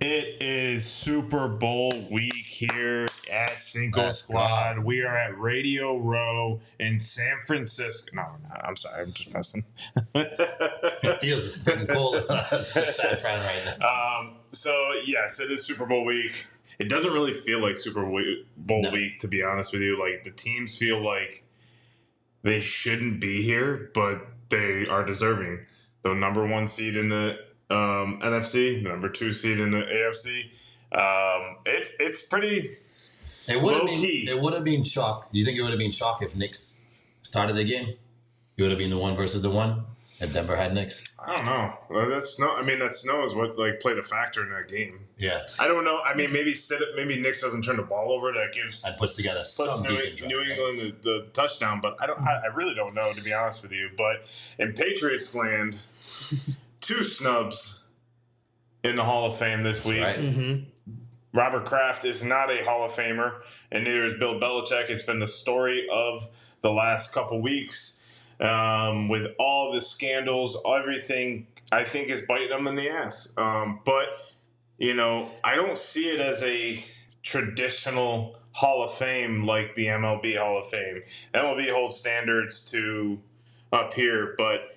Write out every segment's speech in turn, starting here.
It is Super Bowl week here at Cinco Squad. We are at Radio Row in San Francisco. No, I'm sorry. I'm just messing. It feels pretty cold in San Fran right now. So, yes, it is Super Bowl week. It doesn't really feel like Super Bowl week, to be honest with you. Like, the teams feel like they shouldn't be here, but they are deserving. The number one seed in the NFC, the number 2 seed in the AFC. It's pretty low key. It would have been shock. Do you think it would have been shock if Knicks started the game? It would have been the 1 versus the 1 if Denver had Knicks. I don't know. That snow is what played a factor in that game. Yeah, I don't know. I mean, maybe Knicks doesn't turn the ball over. That gives and puts together some decent drive, New England the touchdown. But I really don't know, to be honest with you. But in Patriots land. 2 snubs in the Hall of Fame this week. Right. Mm-hmm. Robert Kraft is not a Hall of Famer, and neither is Bill Belichick. It's been the story of the last couple weeks with all the scandals. Everything, I think, is biting them in the ass. But, I don't see it as a traditional Hall of Fame like the MLB Hall of Fame. MLB holds standards to up here, but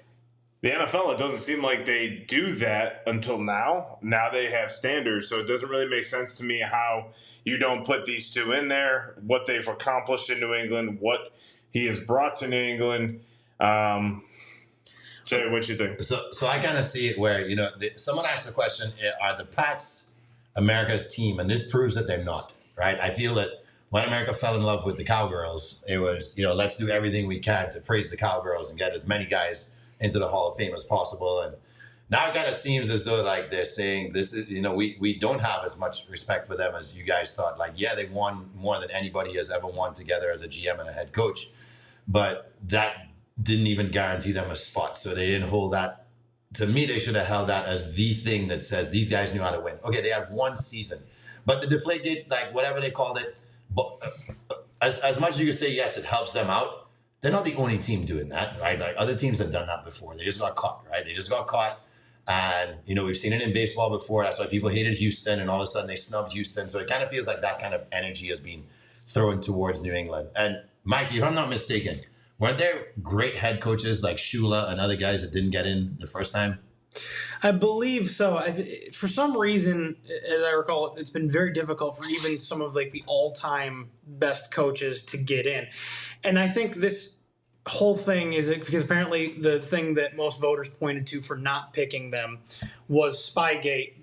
the NFL, it doesn't seem like they do that until now. Now they have standards, so it doesn't really make sense to me how you don't put these 2 in there, what they've accomplished in New England, what he has brought to New England. Say what you think. So I kind of see it where, someone asked the question, are the Pats America's team? And this proves that they're not, right? I feel that when America fell in love with the Cowgirls, it was, let's do everything we can to praise the Cowgirls and get as many guys into the Hall of Fame as possible. And now it kind of seems as though like they're saying this is, we don't have as much respect for them as you guys thought. Like, yeah, they won more than anybody has ever won together as a GM and a head coach, but that didn't even guarantee them a spot. So they didn't hold that. To me, they should have held that as the thing that says these guys knew how to win. Okay, they had 1 season, but the Deflategate, like whatever they called it, as much as you could say, yes, it helps them out. They're not the only team doing that, right? Like other teams have done that before. They just got caught, right? They just got caught. And, we've seen it in baseball before. That's why people hated Houston and all of a sudden they snubbed Houston. So it kind of feels like that kind of energy has been thrown towards New England. And Mikey, if I'm not mistaken, weren't there great head coaches like Shula and other guys that didn't get in the first time? I believe so. For some reason, as I recall, it's been very difficult for even some of like the all-time best coaches to get in. And I think this whole thing is because apparently the thing that most voters pointed to for not picking them was Deflategate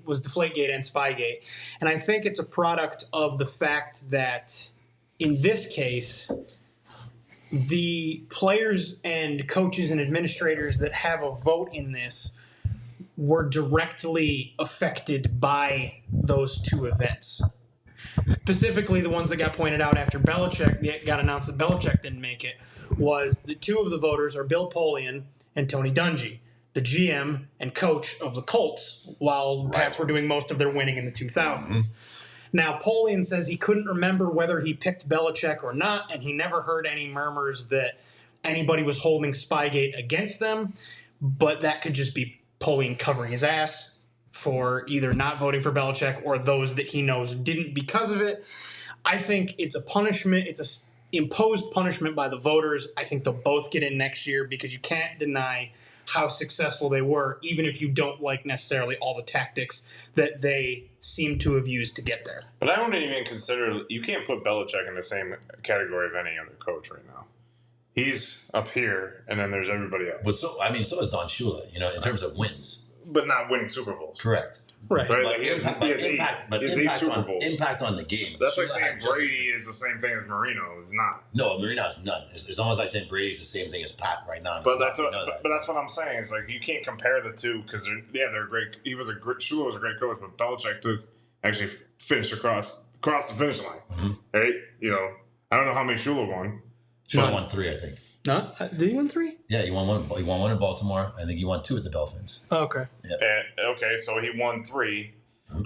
and Spygate. And I think it's a product of the fact that in this case, the players and coaches and administrators that have a vote in this were directly affected by those 2 events. Specifically, the ones that got pointed out after Belichick got announced that Belichick didn't make it was the 2 of the voters are Bill Polian and Tony Dungy, the GM and coach of the Colts, while Pats were doing most of their winning in the 2000s. Mm-hmm. Now, Polian says he couldn't remember whether he picked Belichick or not, and he never heard any murmurs that anybody was holding Spygate against them, but that could just be Polian covering his ass for either not voting for Belichick or those that he knows didn't because of it. I think it's a punishment. It's a imposed punishment by the voters. I think they'll both get in next year because you can't deny how successful they were, even if you don't like necessarily all the tactics that they seem to have used to get there. But I don't even consider – you can't put Belichick in the same category of any other coach right now. He's up here, and then there's everybody else. But so is Don Shula, in terms of wins. But not winning Super Bowls. Correct. Right. Like impact on the game. That's like saying Brady is the same thing as Marino. It's not. No, Marino's none. It's almost like saying Brady's the same thing as Pat right now. But that's what I'm saying. It's like you can't compare the 2 because they're great. Shula was a great coach, but Belichick actually finished across the finish line. Mm-hmm. Right? I don't know how many Shula won. Shula won 3, I think. No, did he win 3? Yeah, he won 1. He won 1 in Baltimore. I think he won 2 at the Dolphins. Oh, okay. Yeah. Okay, so he won 3.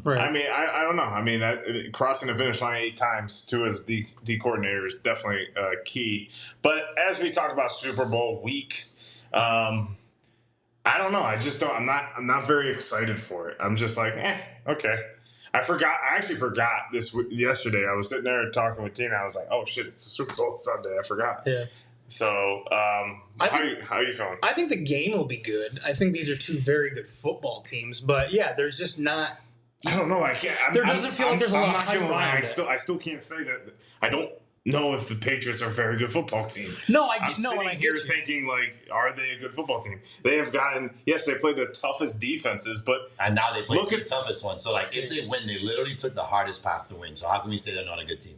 Right. I mean, I don't know. I mean, crossing the finish line 8 times to his D coordinator is definitely key. But as we talk about Super Bowl week, I don't know. I just don't. I'm not very excited for it. I'm just like, okay. I actually forgot this yesterday. I was sitting there talking with Tina. I was like, "Oh shit, it's the Super Bowl Sunday." I forgot. Yeah. So, how are you feeling? I think the game will be good. I think these are two very good football teams, but yeah, there's just not. I don't know. I can't. There doesn't feel like there's a lot of hype around it. I still can't say that. I don't know if the Patriots are a very good football team. I'm sitting here thinking, like, are they a good football team? They have gotten, yes, they played the toughest defenses, but and now they play the toughest one. So, like, if they win, they literally took the hardest path to win. So how can we say they're not a good team?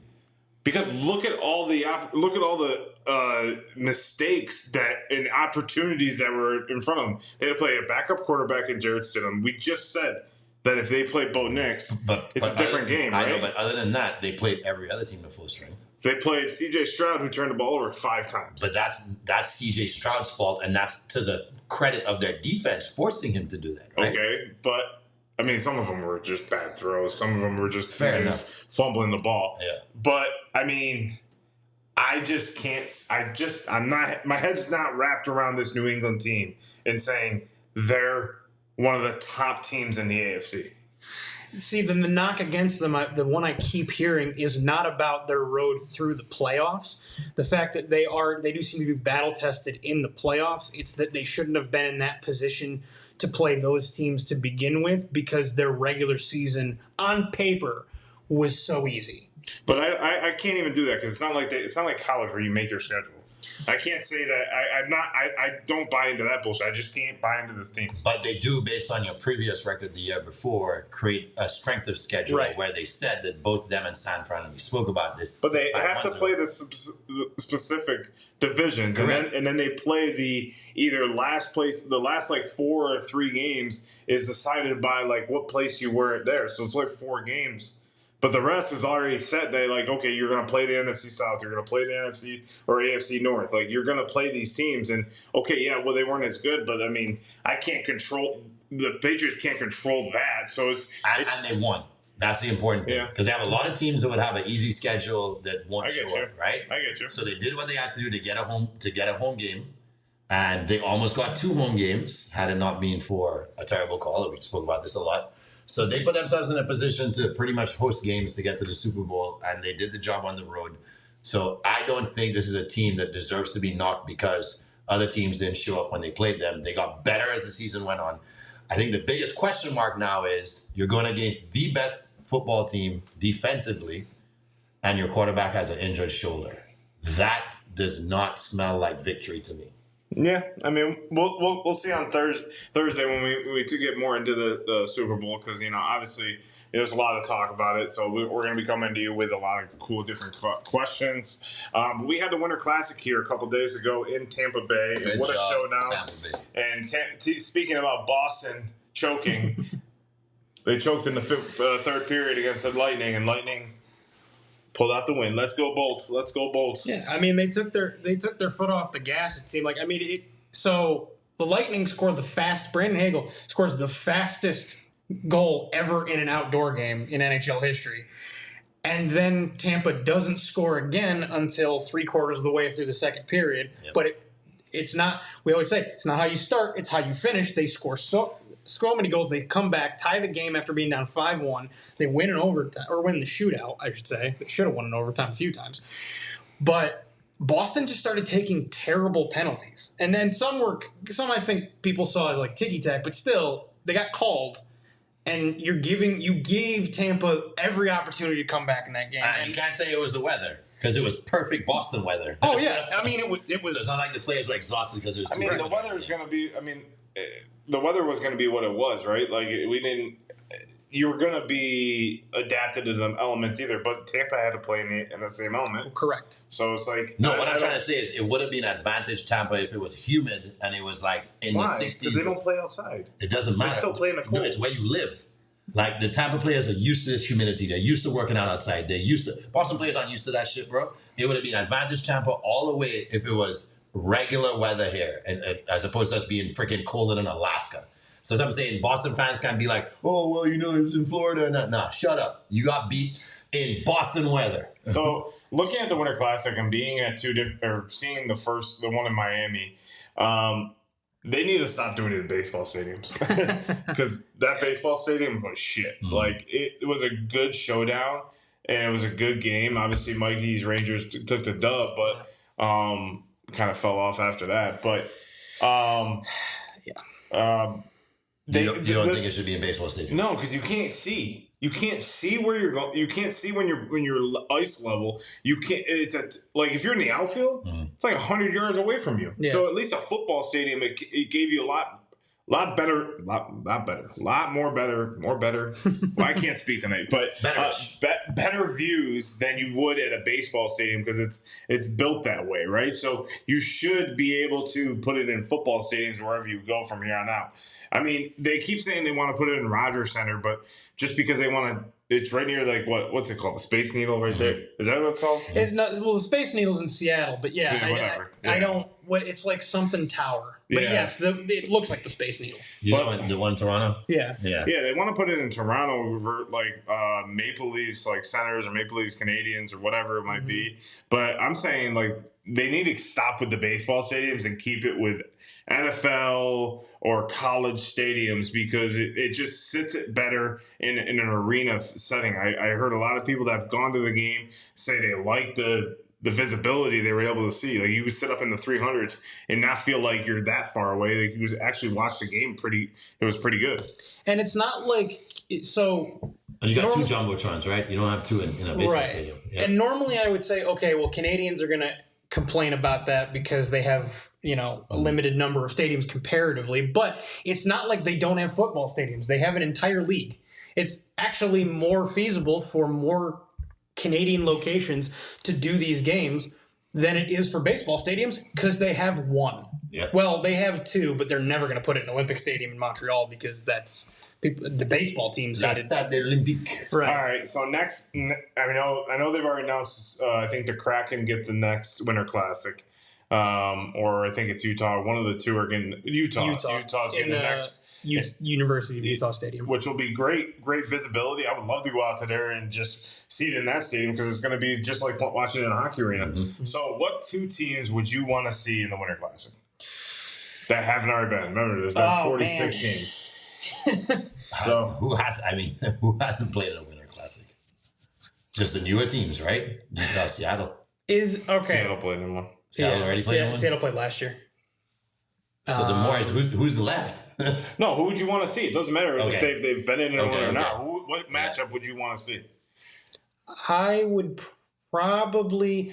Because look at all the mistakes and opportunities that were in front of them. They had to play a backup quarterback in Jarrett Stidham. We just said that if they played Bo Nix, it's a different game, right? I know, but other than that, they played every other team at full strength. They played C.J. Stroud, who turned the ball over 5 times. But that's C.J. Stroud's fault, and that's to the credit of their defense forcing him to do that, right? Okay, but, I mean, some of them were just bad throws. Some of them were just fumbling the ball. Yeah. But, I mean, I just can't – I'm not – my head's not wrapped around this New England team and saying they're one of the top teams in the AFC. See, then the knock against them, the one I keep hearing, is not about their road through the playoffs. The fact that they do seem to be battle tested in the playoffs. It's that they shouldn't have been in that position to play those teams to begin with because their regular season on paper was so easy. But I can't even do that because it's not like college where you make your schedule. I can't say that. I don't buy into that bullshit. I just can't buy into this team. But they do, based on your previous record the year before, create a strength of schedule where they said that both them and San Fran, and we spoke about this. But they have to play the specific divisions, and then they play the last place. The last like 4 or 3 games is decided by like what place you were there. So it's like 4 games. But the rest is already set. They like, okay, you're going to play the NFC South. You're going to play the NFC or AFC North. Like, you're going to play these teams. And, okay, yeah, well, they weren't as good. But, I mean, I can't control – the Patriots can't control that. So it's and they won. That's the important thing. Because they have a lot of teams that would have an easy schedule that won't show up, right? I get you. So they did what they had to do to get a home game. And they almost got 2 home games had it not been for a terrible call. We spoke about this a lot. So they put themselves in a position to pretty much host games to get to the Super Bowl, and they did the job on the road. So I don't think this is a team that deserves to be knocked because other teams didn't show up when they played them. They got better as the season went on. I think the biggest question mark now is you're going against the best football team defensively, and your quarterback has an injured shoulder. That does not smell like victory to me. Yeah, I mean, we'll see on Thursday when we get more into the Super Bowl because, obviously there's a lot of talk about it. So we're going to be coming to you with a lot of cool different questions. We had the Winter Classic here a couple days ago in Tampa Bay. Good what job, a show now. Tampa Bay. And speaking about Boston choking, they choked in the third period against the Lightning, and Lightning pulled out the win. Let's go Bolts. Let's go Bolts. Yeah, I mean, they took their foot off the gas, it seemed like. I mean, so the Lightning scored Brandon Hagel scores the fastest goal ever in an outdoor game in NHL history. And then Tampa doesn't score again until 3/4 of the way through the second period. Yep. But it's not, we always say, it's not how you start, it's how you finish. They score so many goals, they come back, tie the game after being down 5-1. They win in overtime, or win the shootout, I should say. They should have won in overtime a few times. But Boston just started taking terrible penalties. And then some I think people saw as like ticky-tack, but still, they got called. And you gave Tampa every opportunity to come back in that game. You can't say it was the weather. Because it was perfect Boston weather. Oh, yeah. I mean, it was. So it's not like the players were exhausted because it was too the weather is going to be. The weather was going to be what it was, right? Like, we didn't. You were going to be adapted to the elements either, but Tampa had to play in the same element. Correct. So it's like. No, what I'm trying to say is it would have been advantage Tampa if it was humid and it was like in the 60s. Because they don't play outside. It doesn't matter. They still play in the cold. No, it's where you live. Like, the Tampa players are used to this humidity. They're used to working out outside. Boston players aren't used to that shit, bro. It would have been advantage Tampa all the way if it was regular weather here, and as opposed to us being freaking colder than Alaska. So as I'm saying, Boston fans can't be like, oh, well, it was in Florida. Nah, shut up. You got beat in Boston weather. So looking at the Winter Classic and being at seeing the one in Miami, They need to stop doing it in baseball stadiums because that baseball stadium was shit. Mm. Like it was a good showdown and it was a good game. Obviously, Mikey's Rangers took the dub, but kind of fell off after that. But you don't think it should be in baseball stadiums? No, because you can't see. You can't see where you're going. You can't see when you're ice level. You can't. Like if you're in the outfield, it's like 100 yards away from you. Yeah. So at least a football stadium, it gave you a lot more better. Well, I can't speak tonight, but better views than you would at a baseball stadium because it's built that way, right? So you should be able to put it in football stadiums wherever you go from here on out. I mean, they keep saying they want to put it in Rogers Center, but just because they want to, it's right near like what's it called, the Space Needle, right there. Is that what it's called? Well, the Space Needle's in Seattle, but whatever. I don't. What it's like something tower, but yes, it looks like the Space Needle. The one in Toronto. Yeah. They want to put it in Toronto, like Maple Leafs, like Senators or Maple Leafs Canadians or whatever it might be. But I'm saying like they need to stop with the baseball stadiums and keep it with NFL or college stadiums because it just sits it better in an arena setting. I heard a lot of people that have gone to the game say they like the visibility they were able to see. Like you could sit up in the 300s and not feel like you're that far away. Like you could actually watch the game it was pretty good. And it's not like so. And you got two jumbotrons, right? You don't have two in a baseball stadium. Yep. And normally I would say, okay, well, Canadians are going to complain about that because they have, a limited number of stadiums comparatively, but it's not like they don't have football stadiums. They have an entire league. It's actually more feasible for more Canadian locations to do these games than it is for baseball stadiums because they have one. Yep. Well, they have two, but they're never going to put it in Olympic Stadium in Montreal because that's the baseball teams. That's not the Olympic. Right. All right. So next, I know they've already announced. I think the Kraken get the next Winter Classic, or I think it's Utah. One of the two are getting Utah's getting the next. University of Utah Stadium, which will be great visibility. I would love to go out to there and just see it in that stadium because it's going to be just like watching it in a hockey arena. Mm-hmm. So, what two teams would you want to see in the Winter Classic that haven't already been? Remember, there's been 46 games. So, who hasn't played a Winter Classic? Just the newer teams, right? Utah, Seattle. Seattle played in one. Seattle already played one. Seattle played last year. So the more is who's left? No, who would you want to see? It doesn't matter if they've been in it or not. What matchup would you want to see? I would probably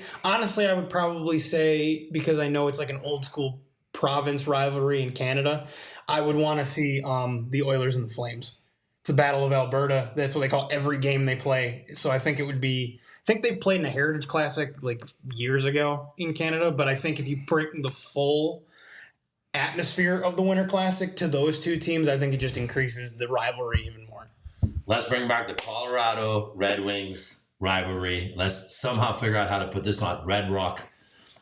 say, because I know it's like an old school province rivalry in Canada, I would want to see the Oilers and the Flames. It's a Battle of Alberta. That's what they call every game they play. So I think it would be. I think they've played in a Heritage Classic like years ago in Canada, but I think if you bring the full atmosphere of the Winter Classic to those two teams, I think it just increases the rivalry even more. Let's bring back the Colorado Red Wings rivalry. Let's somehow figure out how to put this on Red Rock,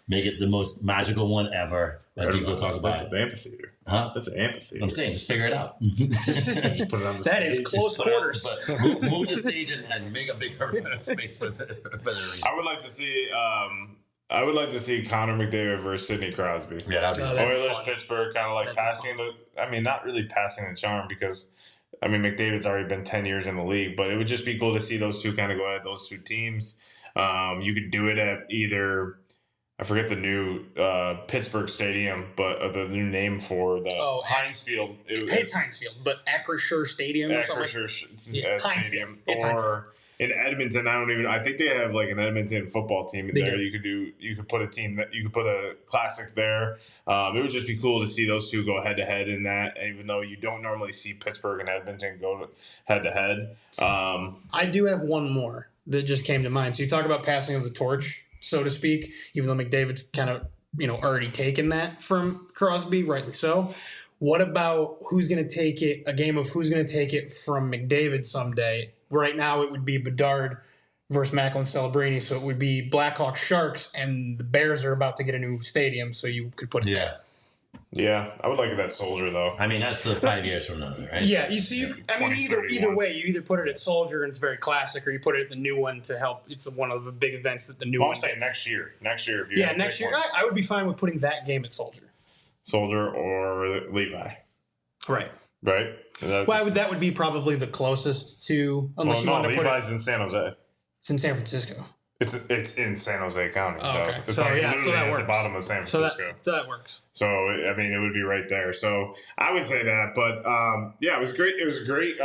make it the most magical one ever that people talk about. That's an amphitheater. Huh? That's an amphitheater. I'm saying, just figure it out. Just put it on the That stage. is close quarters. But move the stage and make a bigger space for the arena. I would like to see. I would like to see Connor McDavid versus Sidney Crosby. Yeah, that'd be Oilers, Pittsburgh, kind of like passing the. I mean, not really passing the charm because, I mean, McDavid's already been 10 years in the league, but it would just be cool to see those two kind of go at those two teams. You could do it at either. I forget the new Pittsburgh Stadium, but the new name for the Heinz Field. It's Heinz Field, but Acrisure Stadium or something. Stadium, or in Edmonton. I think they have like an Edmonton football team in there. You could put a classic there. It would just be cool to see those two go head to head in that, even though you don't normally see Pittsburgh and Edmonton go head to head. I do have one more that just came to mind. So you talk about passing of the torch, so to speak, even though McDavid's kind of, already taken that from Crosby, rightly so. What about a game of who's going to take it from McDavid someday? Right now it would be Bedard versus Macklin Celebrini, so it would be Blackhawks Sharks, and the Bears are about to get a new stadium, so you could put it there. Yeah, I would like it at Soldier, though. I mean, that's the 5 years from now, right? Yeah, either way, you either put it at Soldier and it's very classic, or you put it at the new one to help. It's one of the big events that the new one. I'm saying next year. Next year, if you next year, I would be fine with putting that game at Soldier. Soldier or Levi. Right. Right? Well, that would be probably the closest to, unless you want to put Levi's it. in San Jose. It's in San Francisco. It's in San Jose County. Oh, okay. It's So, like yeah, literally so that at works. the bottom of San Francisco. So that works. So, I mean, it would be right there. So, I would say that. But, yeah, it was great. It was a great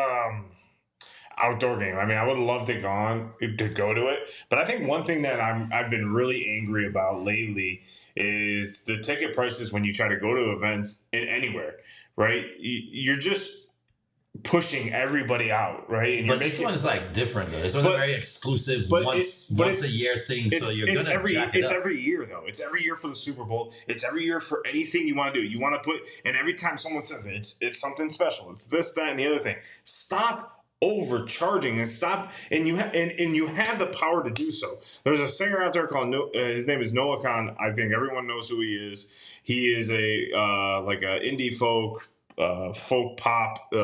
outdoor game. I mean, I would have loved to go to it. But I think one thing that I've been really angry about lately is the ticket prices when you try to go to events anywhere, right? You're just pushing everybody out, right? And but this one's like different though. This one's a very exclusive once a year thing. So you're gonna jack it up. It's every year though. It's every year for the Super Bowl. It's every year for anything you want to do. You want to put, and every time someone says it's something special. It's this, that, and the other thing. Stop overcharging and stop. And you have the power to do so. There's a singer out there called his name is Noah Khan. I think everyone knows who he is. He is a like a indie folk pop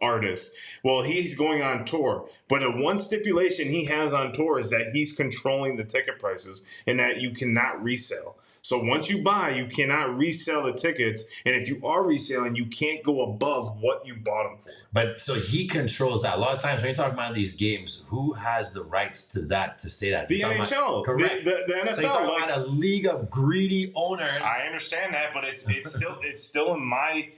artist. Well, he's going on tour, but the one stipulation he has on tour is that he's controlling the ticket prices and that you cannot resell. So once you buy, you cannot resell the tickets, and if you are reselling, you can't go above what you bought them for. But so he controls that. A lot of times when you're talking about these games, who has the rights to that, to say that? The NHL, correct? The NFL. So you're talking about a league of greedy owners. I understand that, but it's still in my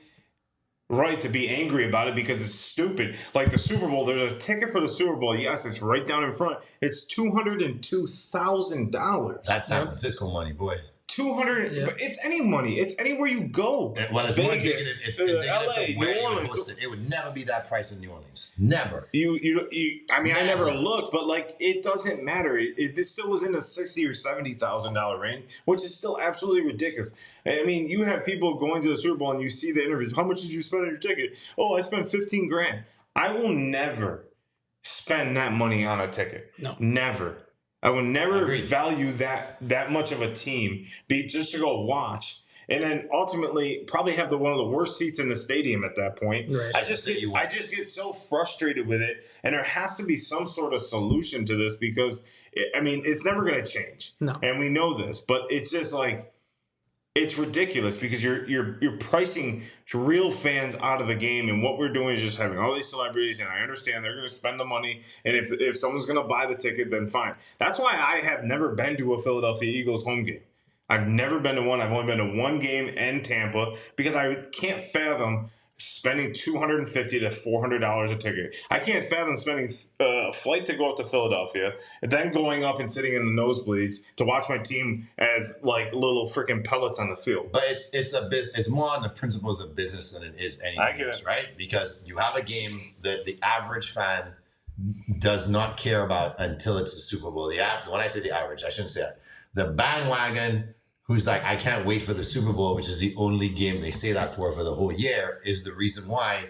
right to be angry about it because it's stupid. Like the Super Bowl, there's a ticket for the Super Bowl. Yes, it's right down in front. It's $202,000. That's San Francisco money, boy. 200, but it's any money. It's anywhere you go. Well, it's Vegas, it's LA, New Orleans. It would never be that price in New Orleans. Never. I mean, I never looked, but like, it doesn't matter. This still was in the $60,000 or $70,000 range, which is still absolutely ridiculous. I mean, you have people going to the Super Bowl and you see the interviews. How much did you spend on your ticket? Oh, I spent $15,000. I will never spend that money on a ticket. No, never. I would never value that much of a team just to go watch, and then ultimately probably have one of the worst seats in the stadium at that point. Right. I just get so frustrated with it, and there has to be some sort of solution to this because it's never going to change. No, and we know this, but it's just like it's ridiculous because you're pricing real fans out of the game, and what we're doing is just having all these celebrities, and I understand they're going to spend the money, and if someone's going to buy the ticket, then fine. That's why I have never been to a Philadelphia Eagles home game. I've never been to one. I've only been to one game in Tampa because I can't fathom spending $250 to $400 a ticket. I can't fathom spending a flight to go up to Philadelphia and then going up and sitting in the nosebleeds to watch my team as like little freaking pellets on the field. But it's more on the principles of business than it is anything else, right? Because you have a game that the average fan does not care about until it's the Super Bowl. When I say the average, I shouldn't say that. The bandwagon who's like, I can't wait for the Super Bowl, which is the only game they say that for the whole year, is the reason why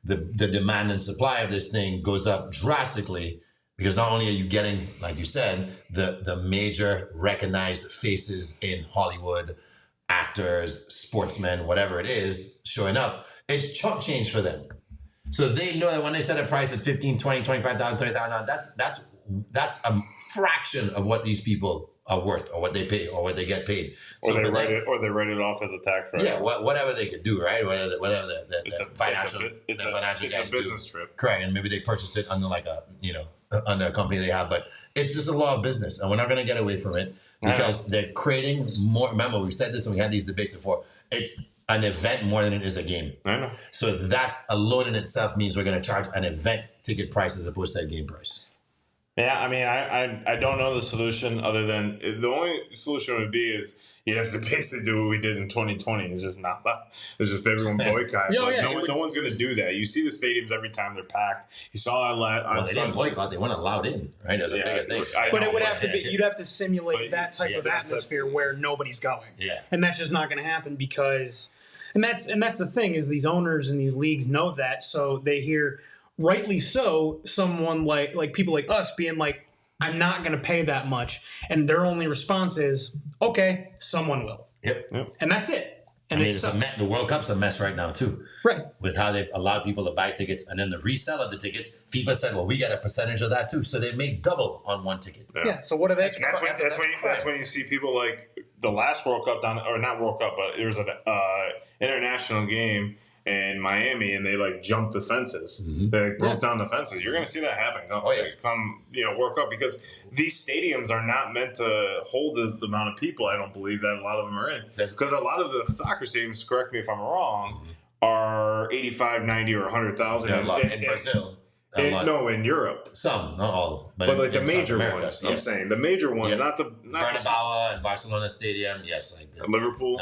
the demand and supply of this thing goes up drastically. Because not only are you getting, like you said, the major recognized faces in Hollywood, actors, sportsmen, whatever it is, showing up, it's chump change for them. So they know that when they set a price at 15, 20, 25,000, 30,000, that's a fraction of what these people are worth, or what they pay, or what they get paid. Or they write it off as a tax write-off. Yeah, whatever they could do, right? Whatever the financial guys do. Business trip. Correct, and maybe they purchase it under under a company they have, but it's just a law of business, and we're not going to get away from it because they're creating more. Remember, we've said this and we had these debates before. It's an event more than it is a game. I know. So that's alone in itself means we're going to charge an event ticket price as opposed to a game price. Yeah, I mean, I don't know the solution other than the only solution would be is you'd have to basically do what we did in 2020. It's just not that. It's just everyone boycott. No one's going to do that. You see the stadiums every time they're packed. You saw that. They didn't boycott. They weren't allowed in, right? That's a bigger thing. But it would have to be. You'd have to simulate that type of atmosphere where nobody's going. Yeah, and that's just not going to happen because, and that's the thing is these owners in these leagues know that, so they hear. Rightly so, someone like people like us being like, I'm not going to pay that much. And their only response is, okay, someone will. Yep. And that's it. And it's the World Cup's a mess right now, too. Right. With how they've allowed people to buy tickets and then the resale of the tickets. FIFA said, well, we get a percentage of that, too. So they made double on one ticket. Yeah. So what are they? That's when you see people like the last World Cup not World Cup, but it was an international game in Miami, and they like jumped the fences. Mm-hmm. They broke down the fences. You're going to see that happen. Come World Cup, because these stadiums are not meant to hold the amount of people. I don't believe that a lot of them are in, because a lot of the soccer stadiums, correct me if I'm wrong, are 85, 90, or 100,000 in Brazil. In Europe. Some, not all. But like the major ones, yes. I'm saying. The major ones, not Bernabeu and Barcelona Stadium, yes. Like Liverpool.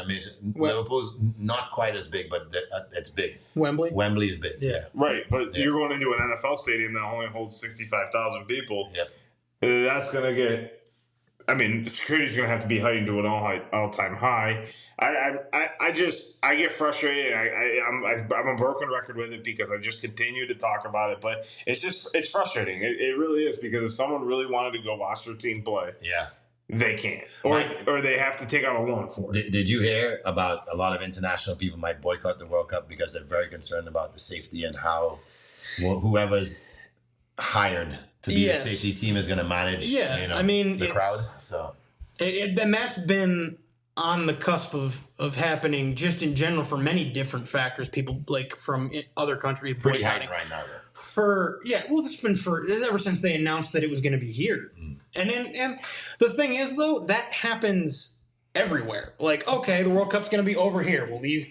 Liverpool's not quite as big, but it's big. Wembley's big, yeah. Right, but you're going into an NFL stadium that only holds 65,000 people. Yep. That's going to get... I mean, security's going to have to be heightened to an all-time high. I get frustrated. I'm a broken record with it because I just continue to talk about it. But it's frustrating. It really is, because if someone really wanted to go watch their team play, they can't, or they have to take out a loan for it. Did you hear about a lot of international people might boycott the World Cup because they're very concerned about the safety and how whoever's hired to be a safety team is going to manage the crowd. So and that's been on the cusp of happening just in general for many different factors. People like from other countries pretty high right now though. It's been ever since they announced that it was going to be here. And the thing is though, that happens everywhere. Like, okay, the World Cup's going to be over here. Well, these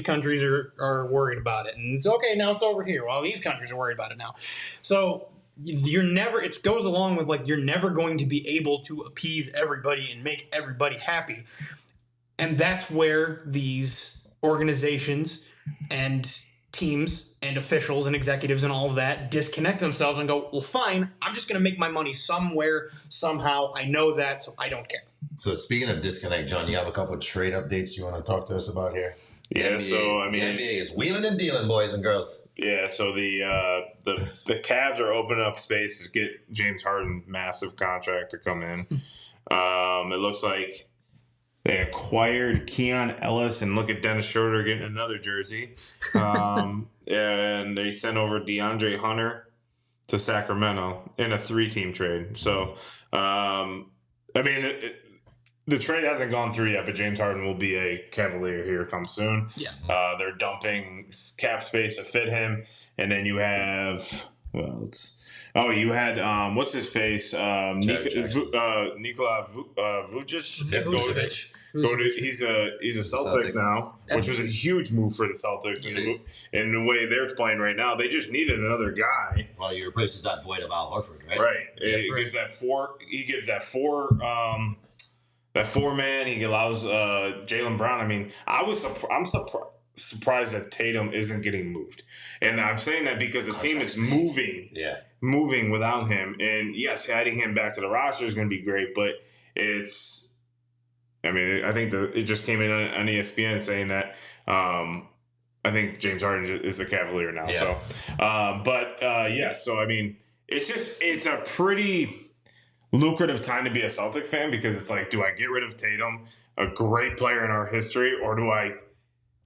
countries are worried about it, and it's okay, now it's over here. Well, these countries are worried about it now. So it goes along with like, you're never going to be able to appease everybody and make everybody happy. And that's where these organizations and teams and officials and executives and all of that disconnect themselves and go, well, fine, I'm just going to make my money somewhere, somehow. I know that, so I don't care. So speaking of disconnect, John, you have a couple of trade updates you want to talk to us about here? Yeah, the NBA is wheeling and dealing, boys and girls. Yeah, so the Cavs are opening up space to get James Harden massive contract to come in. It looks like they acquired Keon Ellis, and look at Dennis Schroeder getting another jersey. And they sent over DeAndre Hunter to Sacramento in a 3-team trade. So, the trade hasn't gone through yet, but James Harden will be a Cavalier here come soon. Yeah. They're dumping cap space to fit him. And then you have, you had, what's his face? Nikola Vucevic. He's a Celtic now, which was a huge move for the Celtics in the way they're playing right now. They just needed another guy. Well, he replaces that void of Al Horford, right? Right. He gives that four. That 4-man, he allows Jaylen Brown. I mean, I'm surprised that Tatum isn't getting moved. And I'm saying that because the team is moving without him. And yes, adding him back to the roster is going to be great, but I think it just came in on ESPN saying that I think James Harden is a Cavalier now. Yeah. So I mean, it's a pretty lucrative time to be a Celtic fan, because it's like, do I get rid of Tatum, a great player in our history, or do I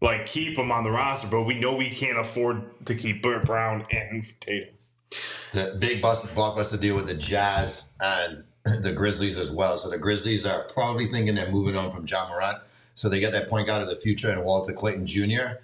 like keep him on the roster? But we know we can't afford to keep Brown and Tatum. The big blockbuster deal with the Jazz and the Grizzlies as well. So the Grizzlies are probably thinking they're moving on from Ja Morant. So they get that point guard of the future and Walter Clayton Jr.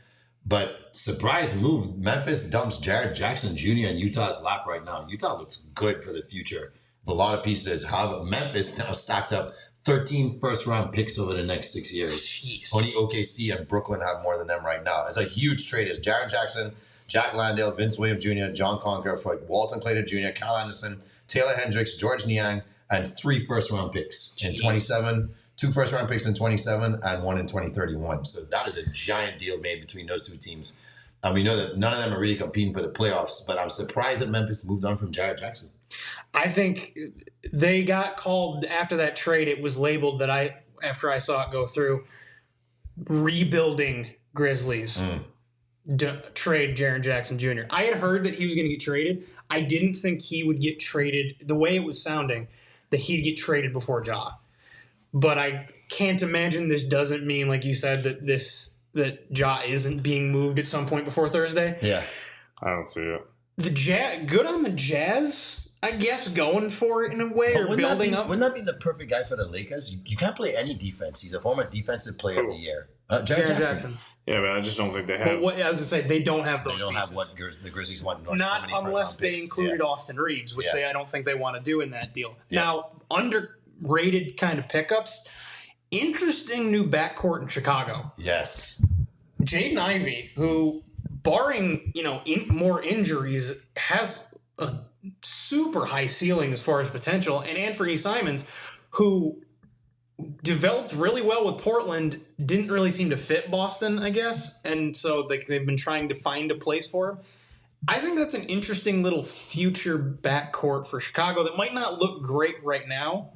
But surprise move, Memphis dumps Jared Jackson Jr. in Utah's lap right now. Utah looks good for the future. A lot of pieces. However, Memphis now stacked up 13 first-round picks over the next 6 years. Jeez. Only OKC and Brooklyn have more than them right now. It's a huge trade. It's Jared Jackson, Jack Landale, Vince Williams Jr., John Conker for Walton Clayton Jr., Kyle Anderson, Taylor Hendricks, George Niang, and 3 first-round picks in 27, 2 first-round picks in 27, and 1 in 2031. So that is a giant deal made between those two teams. And we know that none of them are really competing for the playoffs, but I'm surprised that Memphis moved on from Jared Jackson. I think they got called after that trade. It was labeled that after I saw it go through, rebuilding Grizzlies trade Jaren Jackson Jr. I had heard that he was going to get traded. I didn't think he would get traded the way it was sounding, that he'd get traded before Ja. But I can't imagine this doesn't mean, like you said, that Ja isn't being moved at some point before Thursday. Yeah, I don't see it. Good on the Jazz. I guess going for it in a way or building up. Wouldn't that be the perfect guy for the Lakers? You can't play any defense. He's a former defensive player of the year. Jaren Jackson. Yeah, but I just don't think they have. But what I was going to say, they don't have those They don't pieces. have what the Grizzlies want. Not unless they included Austin Reeves, which I don't think they want to do in that deal. Yeah. Now, underrated kind of pickups. Interesting new backcourt in Chicago. Yes. Jaden Ivey, who, barring more injuries, has a super high ceiling as far as potential, and Anthony Simons, who developed really well with Portland, didn't really seem to fit Boston, I guess, and so they've been trying to find a place for him. I think that's an interesting little future backcourt for Chicago that might not look great right now,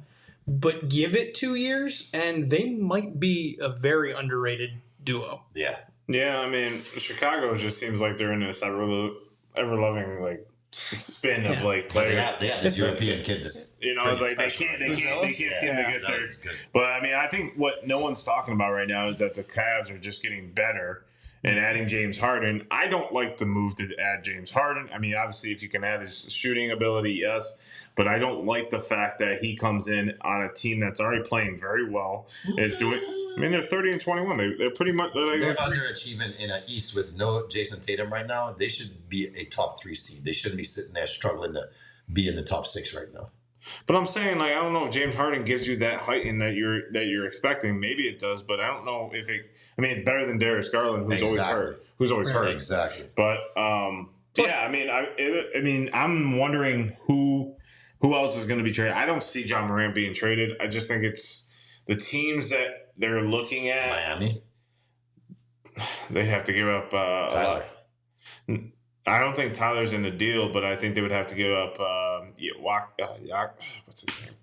but give it 2 years, and they might be a very underrated duo. Yeah. Yeah, I mean, Chicago just seems like they're in this ever-loving spin of players. They had this European kid that's they can't seem to get there. But I mean, I think what no one's talking about right now is that the Cavs are just getting better and adding James Harden. I don't like the move to add James Harden. I mean, obviously, if you can add his shooting ability, yes. But I don't like the fact that he comes in on a team that's already playing very well. Is doing. I mean, they're 30-21. They're pretty much. They're underachieving in an East with no Jason Tatum right now. They should be a top 3 seed. They shouldn't be sitting there struggling to be in the top 6 right now. But I'm saying, I don't know if James Harden gives you that height and that you're expecting. Maybe it does, but I don't know if it. I mean, it's better than Darius Garland, who's always hurt. Exactly. But I mean, I'm wondering who else is going to be traded. I don't see John Morant being traded. I just think it's the teams that they're looking at. Miami. They have to give up Tyler. a lot. I don't think Tyler's in the deal, but I think they would have to give up what's his name?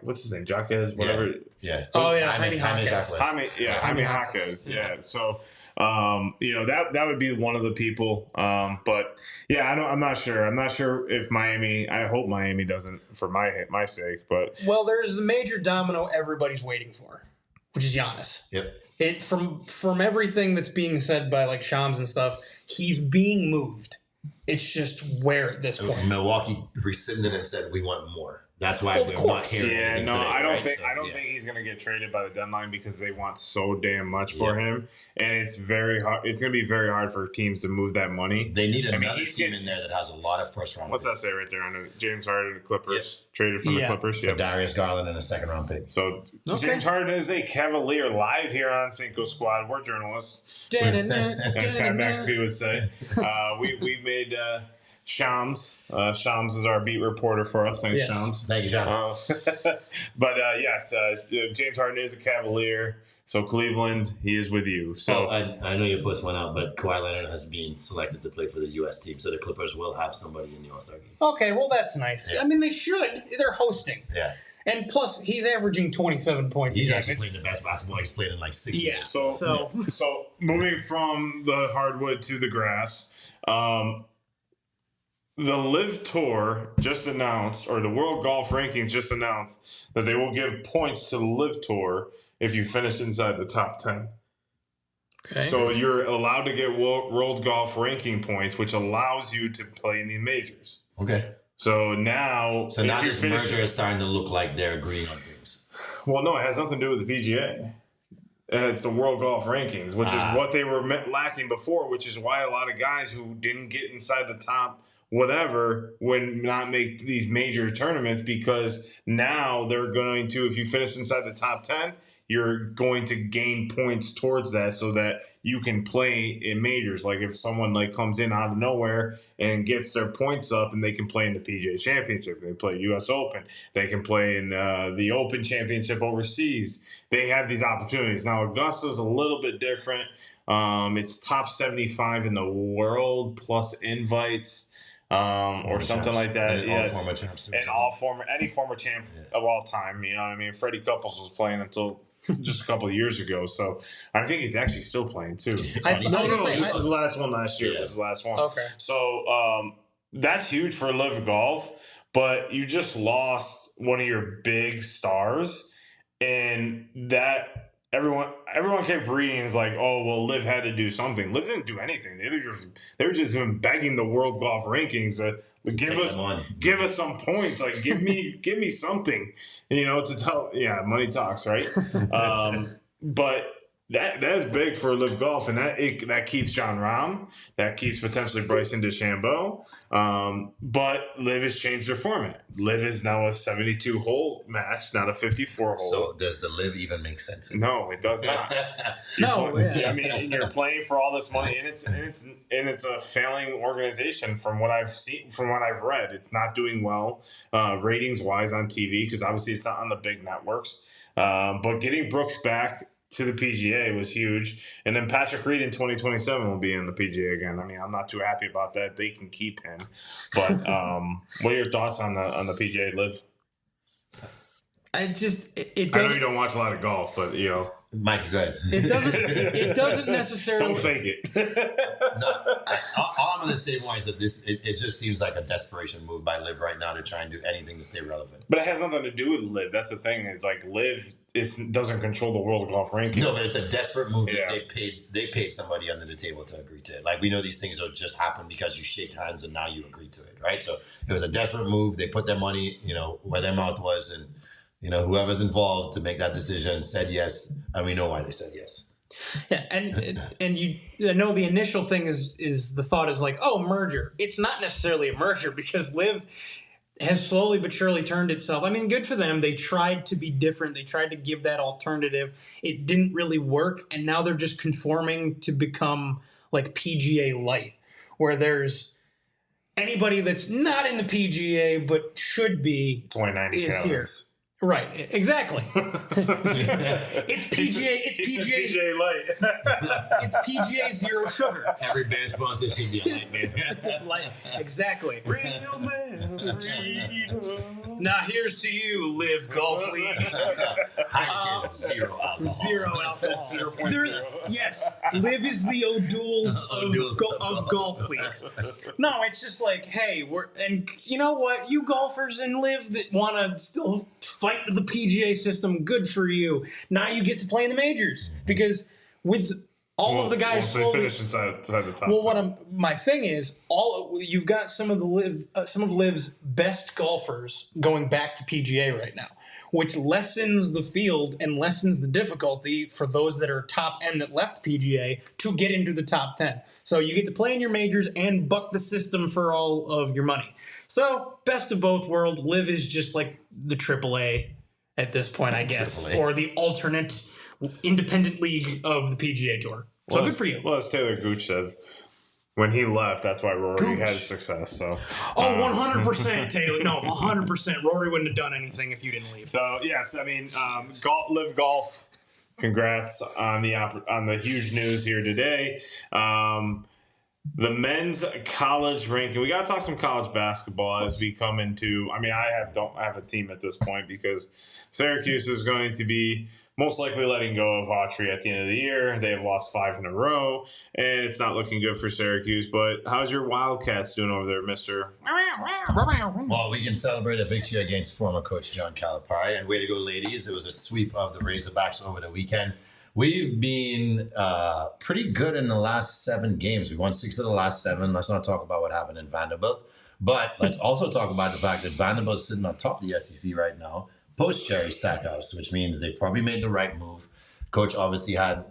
What's his name? Jaquez, whatever. Yeah. Oh yeah, Jaime Jaquez. Jaime Jaquez. Yeah. So that would be one of the people. But yeah, I'm not sure. I'm not sure if Miami. I hope Miami doesn't for my sake. But there's the major domino everybody's waiting for, which is Giannis. Yep. It from everything that's being said by Shams and stuff, he's being moved. It's just where at this point. Milwaukee rescinded and said we want more. That's why we're not hearing anything today, I don't right? think he's going to get traded by the deadline because they want so damn much for him, and it's very hard. It's going to be very hard for teams to move that money. They need another team in there that has a lot of first round. What's that say right there on the James Harden the Clippers traded from the Clippers? For Darius Garland and a second round pick. So James Harden is a Cavalier live here on Cinco Squad. We're journalists. As Pat McAfee would say, we made. Shams. Shams is our beat reporter for us. Thanks, Shams. Thank you, Shams. But yes, James Harden is a Cavalier. So Cleveland, he is with you. So I know your post went out, but Kawhi Leonard has been selected to play for the U.S. team, so the Clippers will have somebody in the All-Star game. Okay, well that's nice. Yeah. I mean, they should. They're hosting. Yeah. And plus, he's averaging 27 points. He's actually playing the best basketball he's played in 6 years. So moving from the hardwood to the grass. The Live Tour just announced, or the World Golf Rankings just announced, that they will give points to the Live Tour if you finish inside the top 10. Okay. So you're allowed to get World Golf Ranking points, which allows you to play in the majors. Okay. So now this merger is starting to look like they're agreeing on things. Well, no, it has nothing to do with the PGA. It's the World Golf Rankings, which is what they were lacking before, which is why a lot of guys who didn't get inside the top whatever would not make these major tournaments, because now they're going to, if you finish inside the top 10, you're going to gain points towards that so that you can play in majors. Like if someone comes in out of nowhere and gets their points up, and they can play in the PGA Championship, they play U.S. Open, they can play in the Open Championship overseas. They have these opportunities. Now Augusta's a little bit different. It's top 75 in the world plus invites. Or something like that. Yes. All former champs. And any former champ of all time. You know what I mean? Freddie Couples was playing until just a couple of years ago. So I think he's actually still playing too. This was the last one last year. Yeah. This is the last one. Okay. So that's huge for Live Golf, but you just lost one of your big stars, and that everyone everyone kept reading. It's like, oh well, Liv had to do something. Liv didn't do anything. They were just been begging the world golf rankings to give us some points. Like give me something, to tell. Yeah, money talks, right? But that is big for Liv Golf, and that keeps John Rahm, that keeps potentially Bryson DeChambeau. But Liv has changed their format. Liv is now a 72-hole match, not a 54-hole. So does the Liv even make sense? No, it does not. I mean, you're playing for all this money, and it's a failing organization from what I've seen, from what I've read. It's not doing well ratings wise on TV because obviously it's not on the big networks. But getting Brooks back to the PGA was huge. And then Patrick Reed in 2027 will be in the PGA again. I mean, I'm not too happy about that. They can keep him. But what are your thoughts on the PGA Liv? I know you don't watch a lot of golf, but Mike, go ahead. It doesn't necessarily. Don't fake it. All I'm going to say more is that it just seems like a desperation move by Liv right now to try and do anything to stay relevant. But it has nothing to do with Liv. That's the thing. It's like Liv doesn't control the world golf rankings. No, but it's a desperate move. Yeah. They paid somebody under the table to agree to it. Like, we know these things don't just happen because you shake hands and now you agree to it, right? So it was a desperate move. They put their money, where their mouth was, and whoever's involved to make that decision said yes, and we know why they said yes. Yeah, and I know the initial thing is the thought is like, oh, merger. It's not necessarily a merger because Liv has slowly but surely turned itself. I mean, good for them. They tried to be different. They tried to give that alternative. It didn't really work, and now they're just conforming to become like PGA Light, where there's anybody that's not in the PGA but should be is here. Right, exactly. It's PGA. It's PGA Light. It's PGA Zero Sugar. Every band sponsor should be a light, man. Light, exactly. Real man, freedom. Now here's to you, Liv Golf League. Heineken, zero alcohol. Zero alcohol. 0.0. Yes, Liv is the O'Douls of golf leagues. No, it's just like, hey, and you know what? You golfers in Liv that want to still fight the PGA system, good for you. Now you get to play in the majors because with all of the guys slowly finish inside the top. Well, my thing is, you've got some of Liv's best golfers going back to PGA right now, which lessens the field and lessens the difficulty for those that are top end that left PGA to get into the top 10. So you get to play in your majors and buck the system for all of your money. So best of both worlds. Liv is just like the AAA at this point, I guess, AAA. Or the alternate independent league of the PGA Tour. So good for you. Well, as Taylor Gooch says, when he left, that's why Rory had success. So, 100% Taylor. No, 100%. Rory wouldn't have done anything if you didn't leave. So yes, I mean, Liv Golf. Congrats on the huge news here today. The men's college ranking. We got to talk some college basketball as we come into. I mean, don't have a team at this point because Syracuse is going to be most likely letting go of Autry at the end of the year. They have lost 5 in a row, and it's not looking good for Syracuse. But how's your Wildcats doing over there, mister? Well, we can celebrate a victory against former coach John Calipari. And way to go, ladies. It was a sweep of the Razorbacks over the weekend. We've been pretty good in the last 7 games. We won 6 of the last 7. Let's not talk about what happened in Vanderbilt. But let's also talk about the fact that Vanderbilt's sitting on top of the SEC right now, post Jerry Stackhouse, which means they probably made the right move. Coach obviously had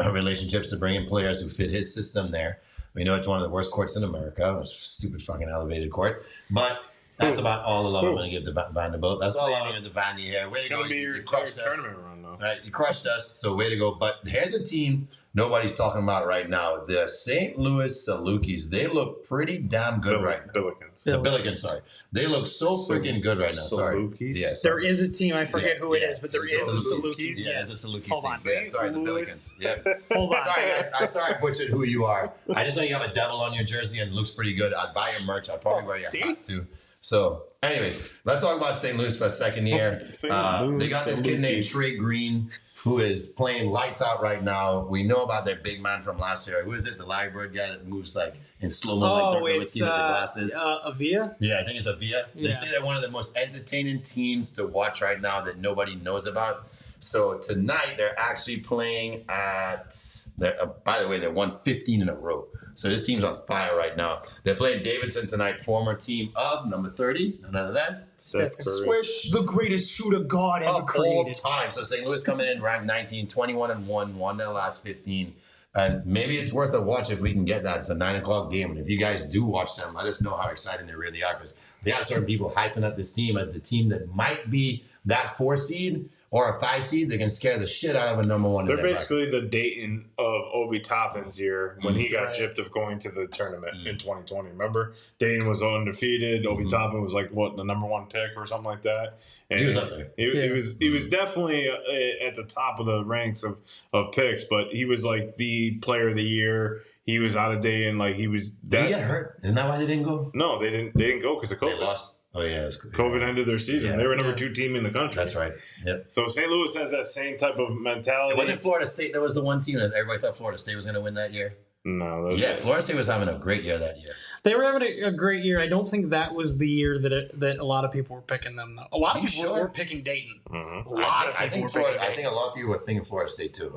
relationships to bring in players who fit his system there. We know it's one of the worst courts in America. It's a stupid fucking elevated court. But that's about all the love I'm going to give to Vanderbilt. That's all I'm going to give to Vandy here. Way to go. You crushed us. Tournament run, though. Right, you crushed us, so way to go. But here's a team nobody's talking about right now. The St. Louis Salukis. They look pretty damn good right now. The Billikens, sorry. They look so freaking good right now. Sorry. Salukis? Yes. There is a team. I forget who it is, but there is a Salukis. Yeah, it's a Salukis Hold on. team. Yeah, sorry, the Billikens. Yeah. Hold on. Sorry, guys. I'm sorry I butchered who you are. I just know you have a devil on your jersey and it looks pretty good. I'd buy your merch. I'd probably wear your hat too. So, anyways, let's talk about St. Louis for a second here. They got this kid named Trey Green who is playing lights out right now. We know about their big man from last year. Who is it? The Larry Bird guy that moves like in slow-mo like Dirk Nowitzki with the glasses. Avila? Yeah, I think it's Avila. They say they're one of the most entertaining teams to watch right now that nobody knows about. So tonight they're actually playing at. By the way, they're won 15 in a row. So this team's on fire right now. They're playing Davidson tonight, former team of number 30. None other than Steph Curry. Swish. The greatest shooter God ever Of created. all time. So St. Louis coming in ranked 19, 21-1, won their last 15. And maybe it's worth a watch if we can get that. It's a 9 o'clock game. And if you guys do watch them, let us know how exciting they really are. Because there are certain people hyping up this team as the team that might be that 4 seed or a 5 seed. They can scare the shit out of a number 1. They're basically the Dayton of Obi Toppin's year when he got gypped of going to the tournament in 2020. Remember? Dayton was undefeated. Obi Toppin was like, the number 1 pick or something like that. And he was up there. He was definitely at the top of the ranks of picks, but he was like the player of the year. He was out of Dayton. Like he was. Did he get hurt? Isn't that why they didn't go? No, they didn't go because of COVID. They lost. Oh, yeah. COVID ended their season. They were number 2 team in the country. That's right. Yep. So St. Louis has that same type of mentality. Wasn't Florida State? That was the one team that everybody thought Florida State was going to win that year. No. Florida State was having a great year that year. They were having a great year. I don't think that was the year that a lot of people were picking them, though. A lot of people were picking Dayton. Mm-hmm. A lot of people were picking Dayton. I think a lot of people were thinking Florida State, too.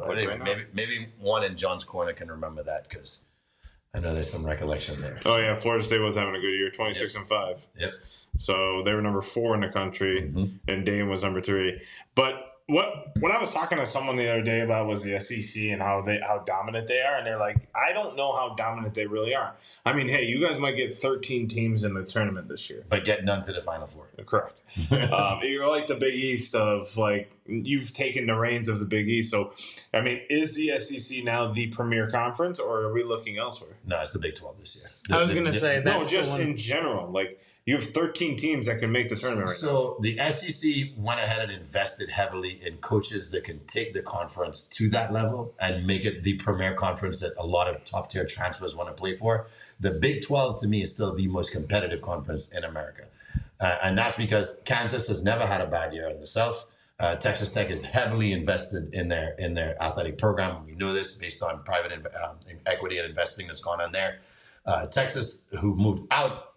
Maybe one in John's corner can remember that because I know there's some recollection there. Oh, yeah. Florida State was having a good year, 26-5. Yep. So they were number 4 in the country, and Dayton was number 3. But what I was talking to someone the other day about was the SEC and how dominant they are, and they're like, I don't know how dominant they really are. I mean, hey, you guys might get 13 teams in the tournament this year, but get none to the Final Four. Correct. You're like the Big East of like you've taken the reins of the Big East. So, I mean, is the SEC now the premier conference, or are we looking elsewhere? No, it's the Big 12 this year. I was going to say that. No, just in general, like. You have 13 teams that can make the tournament right now. So the SEC went ahead and invested heavily in coaches that can take the conference to that level and make it the premier conference that a lot of top-tier transfers want to play for. The Big 12, to me, is still the most competitive conference in America. And that's because Kansas has never had a bad year in the South. Texas Tech is heavily invested in their athletic program. We know this based on private equity and investing that's gone on there. Texas, who moved out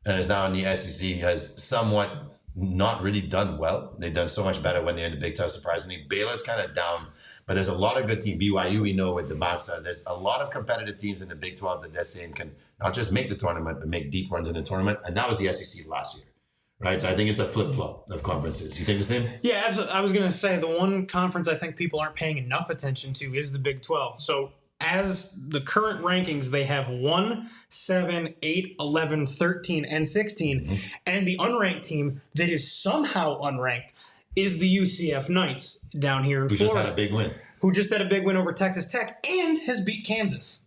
and is now in the SEC, has somewhat not really done well. They've done so much better when they're in the Big 12, surprisingly. Baylor's kind of down, but there's a lot of good teams. BYU, we know with the bouncer. There's a lot of competitive teams in the Big 12 that they're saying can not just make the tournament, but make deep runs in the tournament. And that was the SEC last year, right? So I think it's a flip-flop of conferences. You think the same? Yeah, absolutely. I was going to say the one conference I think people aren't paying enough attention to is the Big 12. So as the current rankings, they have 1, 7, 8, 11, 13, and 16. And the unranked team that is somehow unranked is the UCF Knights down here in Florida. Who just had a big win. Who just had a big win over Texas Tech and has beat Kansas.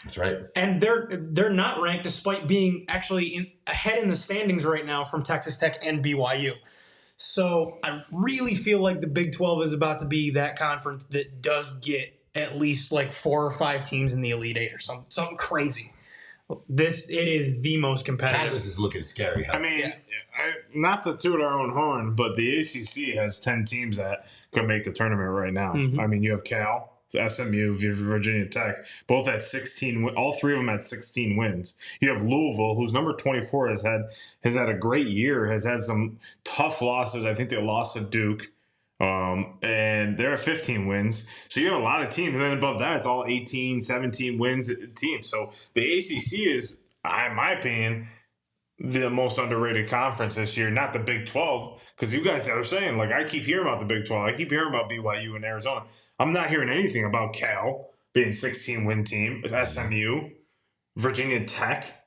That's right. And they're not ranked despite being actually ahead in the standings right now from Texas Tech and BYU. So I really feel like the Big 12 is about to be that conference that does get at least like 4 or 5 teams in the Elite Eight or something crazy. It is the most competitive. Kansas is looking scary. Huh? I mean, not to toot our own horn, but the ACC has 10 teams that could make the tournament right now. I mean, you have Cal, SMU, you have Virginia Tech, both at 16. All 3 of them had 16 wins. You have Louisville, who's number 24, has had a great year, has had some tough losses. I think they lost to Duke. And they're at 15 wins. So you have a lot of teams. And then above that, it's all 18, 17 wins teams. So the ACC is, in my opinion, the most underrated conference this year, not the Big 12. Because you guys are saying, like, I keep hearing about the Big 12. I keep hearing about BYU and Arizona. I'm not hearing anything about Cal being 16-win team, SMU, Virginia Tech.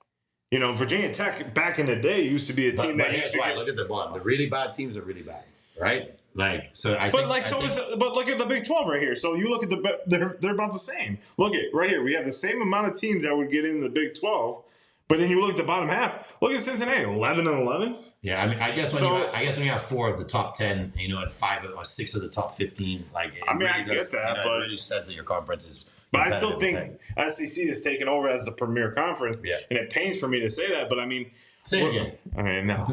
You know, Virginia Tech back in the day used to be a team that used to get... Look at the bottom. The really bad teams are really bad, right? But look at the Big 12 right here. So you look at they're about the same. Look at right here. We have the same amount of teams that would get in the Big 12, but then you look at the bottom half. Look at Cincinnati, 11-11. Yeah, I mean, I guess when you have 4 of the top 10, and 5 or 6 of the top 15, like I get that, but it really says that your conference is. But I still think SEC is taking over as the premier conference, and it pains for me to say that. But I mean. Say it again. I mean, no.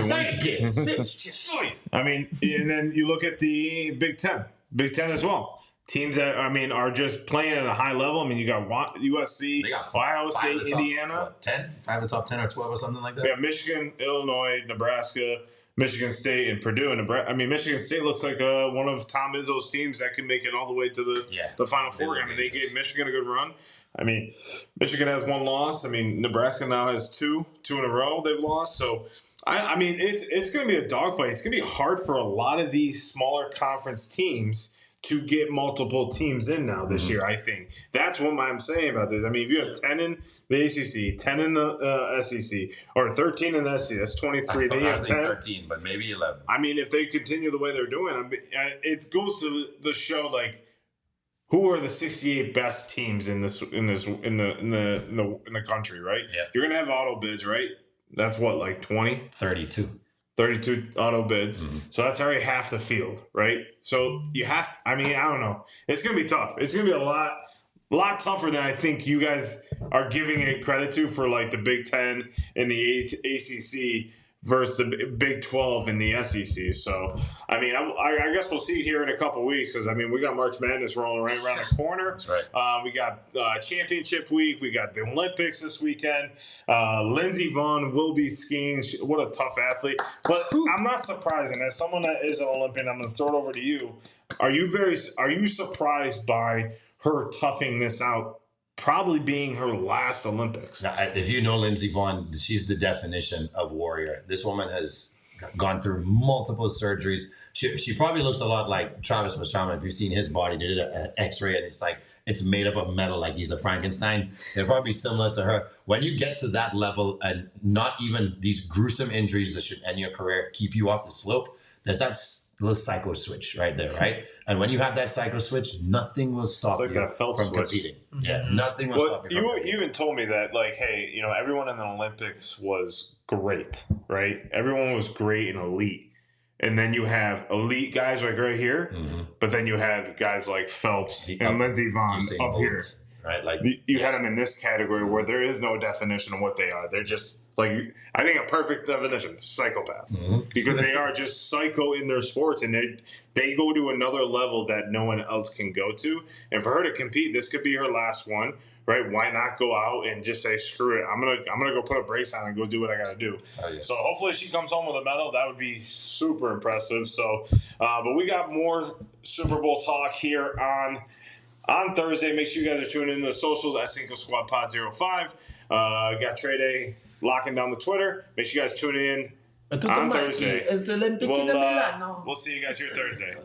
Say it again. I mean, and then you look at the Big Ten as well. Teams that, are just playing at a high level. I mean, you got USC, Ohio State, Indiana. 10? 5 of the top 10 or 12 or something like that? Yeah, Michigan, Illinois, Nebraska, Michigan State and Purdue and Nebraska. I mean, Michigan State looks like one of Tom Izzo's teams that can make it all the way to the Final Four. I mean, they gave Michigan a good run. I mean, Michigan has one loss. I mean, Nebraska now has two in a row they've lost. So, I mean, it's going to be a dogfight. It's going to be hard for a lot of these smaller conference teams to get multiple teams in now this year, I think. That's what I'm saying about this. I mean, if you have 10 in the ACC, 10 in the SEC, or 13 in the SEC, that's 23. They have 10. 13, but maybe 11. I mean, if they continue the way they're doing, it goes to the show, like, who are the 68 best teams in the country, right? Yeah. You're going to have auto bids, right? That's what, like 20? 32 auto bids. So that's already half the field, right? So you have to, I mean, I don't know. It's going to be tough. It's going to be a lot tougher than I think you guys are giving it credit to for like the Big Ten and the ACC versus the Big 12 in the SEC. So, I mean, I guess we'll see here in a couple weeks because, I mean, we got March Madness rolling right around the corner. That's right. We got championship week. We got the Olympics this weekend. Lindsey Vonn will be skiing. What a tough athlete. But I'm not surprised. And as someone that is an Olympian, I'm going to throw it over to you. Are you surprised by her toughing this out? Probably being her last Olympics. Now, if you know Lindsey Vonn, she's the definition of warrior. This woman has gone through multiple surgeries. She probably looks a lot like Travis Pastrana. If you've seen his body, they did an X-ray, and it's like it's made up of metal, like he's a Frankenstein. They're probably similar to her. When you get to that level, and not even these gruesome injuries that should end your career keep you off the slope, there's that little psycho switch right there, right? And when you have that psycho switch, nothing will stop you from competing. Yeah, nothing will stop you. You even told me that, like, hey, you know, everyone in the Olympics was great, right? Everyone was great and elite. And then you have elite guys like right here, but then you had guys like Phelps and Lindsey Vonn up here. Right, like you had them in this category where there is no definition of what they are. They're just like, I think a perfect definition: psychopaths, because they are just psycho in their sports, and they go to another level that no one else can go to. And for her to compete, this could be her last one, right? Why not go out and just say, screw it, I'm gonna go put a brace on and go do what I got to do. Oh, yeah. So hopefully she comes home with a medal. That would be super impressive. So, but we got more Super Bowl talk here on Thursday. Make sure you guys are tuning in to the socials at Cinco Squad Pod 05. Got Trey Day locking down the Twitter. Make sure you guys tune in on Thursday. We'll We'll see you guys here Thursday.